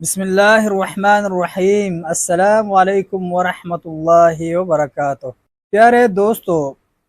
بسم اللہ الرحمن الرحیم۔ السلام علیکم ورحمۃ اللہ وبرکاتہ۔ پیارے دوستو،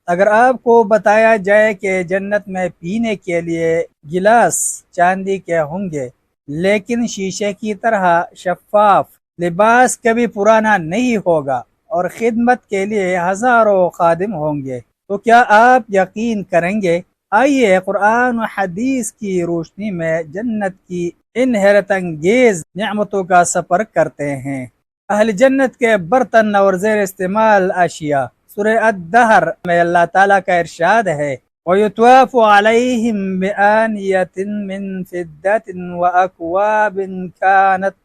اگر آپ کو بتایا جائے کہ جنت میں پینے کے لیے گلاس چاندی کے ہوں گے لیکن شیشے کی طرح شفاف، لباس کبھی پرانا نہیں ہوگا اور خدمت کے لیے ہزاروں خادم ہوں گے، تو کیا آپ یقین کریں گے؟ آئیے قرآن و حدیث کی روشنی میں جنت کی ان حیرت انگیز نعمتوں کا سفر کرتے ہیں۔ اہل جنت کے برتن اور زیر استعمال اشیاء۔ سورہ الدہر میں اللہ تعالیٰ کا ارشاد ہے، وَيُطْوَافُ عَلَيْهِمْ بِآنِيَةٍ مِّن فِضَّةٍ وَأَكْوَابٍ كَانَتْ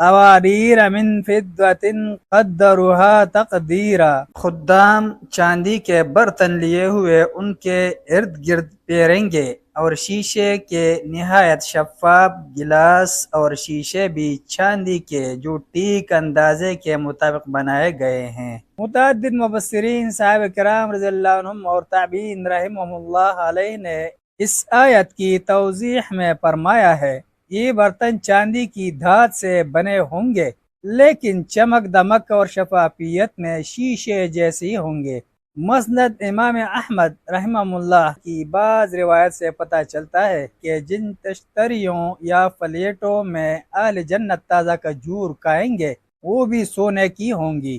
قواریر من فضة قدرها تقدیرا۔ خدام چاندی کے برتن لیے ہوئے ان کے ارد گرد پھیریں گے، اور شیشے کے نہایت شفاف گلاس اور شیشے بھی چاندی کے جو ٹھیک اندازے کے مطابق بنائے گئے ہیں۔ متعدد مفسرین صحابہ کرام رضی اللہ عنہم اور تابعین رحمہم اللہ علیہ نے اس آیت کی توضیح میں فرمایا ہے، یہ برتن چاندی کی دھات سے بنے ہوں گے لیکن چمک دمک اور شفافیت میں شیشے جیسی ہوں گے۔ مسند امام احمد رحمہ اللہ کی بعض روایت سے پتہ چلتا ہے کہ جن تشتریوں یا پلیٹوں میں اہل جنت تازہ کھجور کھائیں گے وہ بھی سونے کی ہوں گی۔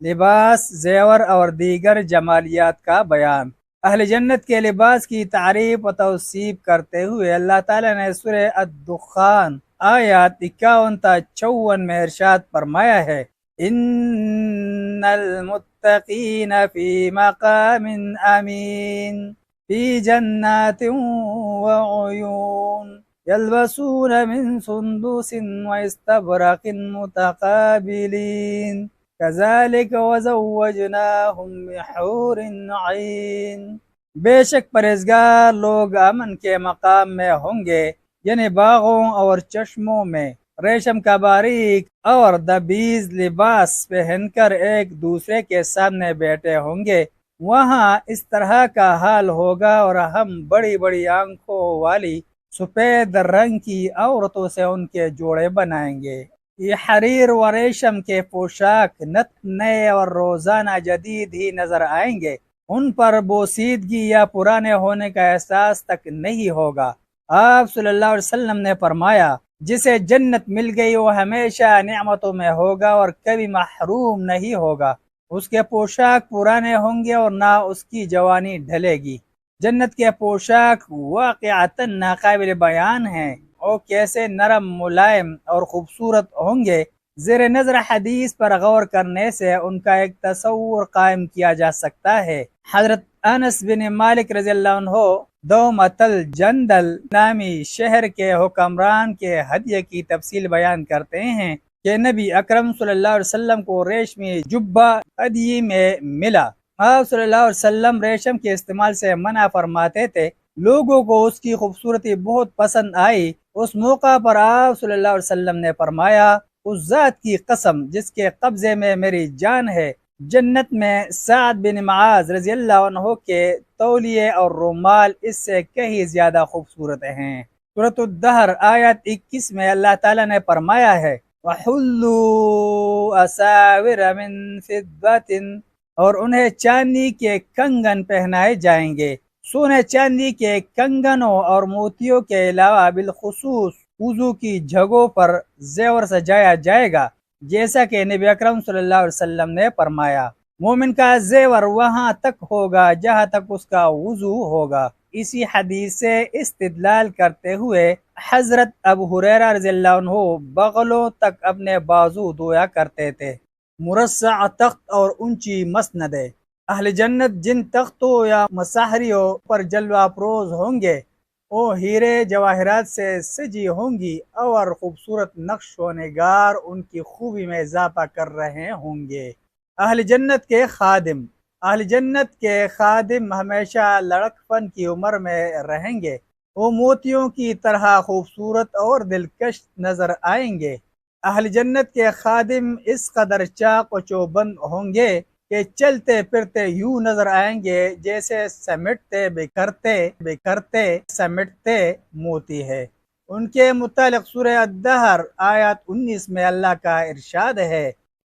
لباس، زیور اور دیگر جمالیات کا بیان۔ اہل جنت کے لباس کی تعریف و توصیف کرتے ہوئے اللہ تعالیٰ نے سورہ الدخان آیات 51 تا 54 میں ارشاد فرمایا ہے، ان المتقین فی مقام امین فی جنات وعیون یلبسون من سندس واستبرق متقابلین کذالک وزوجناہم بحور عین۔ بے شک پرہیزگار لوگ امن کے مقام میں ہوں گے، یعنی باغوں اور چشموں میں ریشم کا باریک اور دبیز لباس پہن کر ایک دوسرے کے سامنے بیٹھے ہوں گے۔ وہاں اس طرح کا حال ہوگا اور ہم بڑی بڑی آنکھوں والی سفید رنگ کی عورتوں سے ان کے جوڑے بنائیں گے۔ یہ حریر و ریشم کے پوشاک نئے اور روزانہ جدید ہی نظر آئیں گے، ان پر بوسیدگی یا پرانے ہونے کا احساس تک نہیں ہوگا۔ آپ صلی اللہ علیہ وسلم نے فرمایا، جسے جنت مل گئی وہ ہمیشہ نعمتوں میں ہوگا اور کبھی محروم نہیں ہوگا۔ اس کے پوشاک پرانے ہوں گے اور نہ اس کی جوانی ڈھلے گی۔ جنت کے پوشاک واقعتاً ناقابل بیان ہیں، اور کیسے نرم، ملائم اور خوبصورت ہوں گے۔ زیر نظر حدیث پر غور کرنے سے ان کا ایک تصور قائم کیا جا سکتا ہے۔ حضرت انس بن مالک رضی اللہ عنہ دومۃ الجندل نامی شہر کے حکمران کے ہدیے کی تفصیل بیان کرتے ہیں کہ نبی اکرم صلی اللہ علیہ وسلم کو ریشمی جبہ ہدیے میں ملا۔ آپ صلی اللہ علیہ وسلم ریشم کے استعمال سے منع فرماتے تھے۔ لوگوں کو اس کی خوبصورتی بہت پسند آئی۔ اس موقع پر آپ صلی اللہ علیہ وسلم نے فرمایا، اس ذات کی قسم جس کے قبضے میں میری جان ہے، جنت میں سعد بن معاذ رضی اللہ عنہ کے تولیے اور رومال اس سے کہیں زیادہ خوبصورت ہیں۔ سورۃ الدہر آیت 21 میں اللہ تعالیٰ نے فرمایا ہے، وَحُلُّوا أَسَاوِرَ مِن فِضَّةٍ، اور انہیں چاندی کے کنگن پہنائے جائیں گے۔ سونے چاندی کے کنگنوں اور موتیوں کے علاوہ بالخصوص وضو کی جگہوں پر زیور سجایا جائے گا، جیسا کہ نبی اکرم صلی اللہ علیہ وسلم نے فرمایا، مومن کا زیور وہاں تک ہوگا جہاں تک اس کا وضو ہوگا۔ اسی حدیث سے استدلال کرتے ہوئے حضرت ابو ہریرہ رضی اللہ عنہ بغلوں تک اپنے بازو دھویا کرتے تھے۔ مرصع تخت اور اونچی مسندیں۔ اہل جنت جن تختوں یا مساحریوں پر جلوہ افروز ہوں گے وہ ہیرے جواہرات سے سجی ہوں گی اور خوبصورت نقش و نگار ان کی خوبی میں اضافہ کر رہے ہوں گے۔ اہل جنت کے خادم۔ اہل جنت کے خادم ہمیشہ لڑکپن کی عمر میں رہیں گے۔ وہ موتیوں کی طرح خوبصورت اور دلکش نظر آئیں گے۔ اہل جنت کے خادم اس قدر چاق و چوبند ہوں گے کہ چلتے پھرتے یوں نظر آئیں گے جیسے سمیٹتے بکھرتے سمیٹتے موتی ہے۔ ان کے متعلق سورہ الدہر آیات 19 میں اللہ کا ارشاد ہے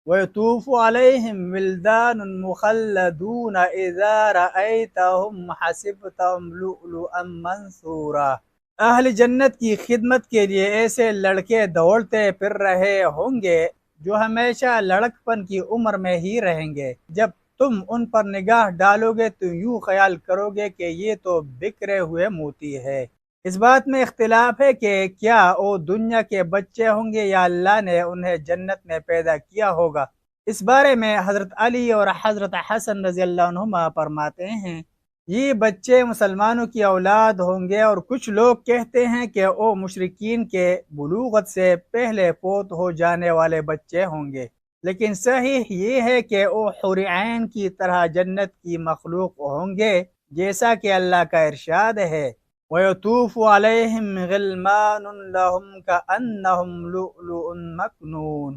وَيَطُوفُ عَلَيْهِمْ وِلْدَانٌ مُخَلَّدُونَ إِذَا رَأَيْتَهُمْ حَسِبْتَهُمْ لُؤْلُؤًا مَنثُورًا۔ اہل جنت کی خدمت کے لیے ایسے لڑکے دوڑتے پھر رہے ہوں گے جو ہمیشہ لڑکپن کی عمر میں ہی رہیں گے۔ جب تم ان پر نگاہ ڈالو گے تو یوں خیال کرو گے کہ یہ تو بکھرے ہوئے موتی ہے۔ اس بات میں اختلاف ہے کہ کیا وہ دنیا کے بچے ہوں گے یا اللہ نے انہیں جنت میں پیدا کیا ہوگا۔ اس بارے میں حضرت علی اور حضرت حسن رضی اللہ عنہما فرماتے ہیں یہ بچے مسلمانوں کی اولاد ہوں گے، اور کچھ لوگ کہتے ہیں کہ وہ مشرکین کے بلوغت سے پہلے فوت ہو جانے والے بچے ہوں گے، لیکن صحیح یہ ہے کہ وہ حور عین کی طرح جنت کی مخلوق ہوں گے، جیسا کہ اللہ کا ارشاد ہے وَيَطُوفُ عَلَيْهِمْ غِلْمَانٌ لَهُمْ كَأَنَّهُمْ لُؤْلُؤٌ مَكْنُونٌ۔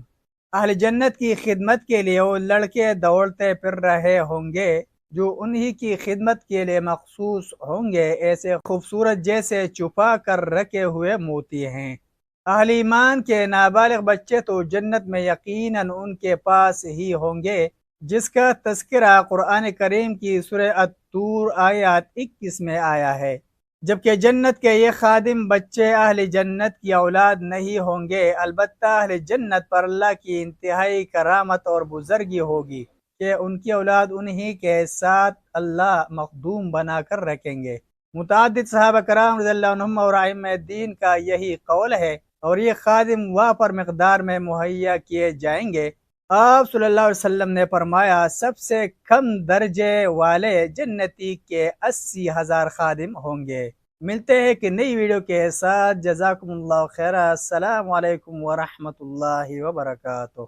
اہل جنت کی خدمت کے لیے وہ لڑکے دوڑتے پھر رہے ہوں گے جو انہی کی خدمت کے لیے مخصوص ہوں گے، ایسے خوبصورت جیسے چھپا کر رکھے ہوئے موتی ہیں۔ اہل ایمان کے نابالغ بچے تو جنت میں یقیناً ان کے پاس ہی ہوں گے، جس کا تذکرہ قرآن کریم کی سورہ الطور آیات 21 میں آیا ہے، جبکہ جنت کے یہ خادم بچے اہل جنت کی اولاد نہیں ہوں گے، البتہ اہل جنت پر اللہ کی انتہائی کرامت اور بزرگی ہوگی کہ ان کی اولاد انہی کے ساتھ اللہ مخدوم بنا کر رکھیں گے۔ متعدد صحابہ کرام رضی اللہ عنہم اور ائمہ دین کا یہی قول ہے، اور یہ خادم وافر مقدار میں مہیا کیے جائیں گے۔ آپ صلی اللہ علیہ وسلم نے فرمایا سب سے کم درجے والے جنتی کے 80,000 خادم ہوں گے۔ ملتے ہیں کہ نئی ویڈیو کے ساتھ، جزاکم اللہ خیرہ، السلام علیکم ورحمۃ اللہ وبرکاتہ۔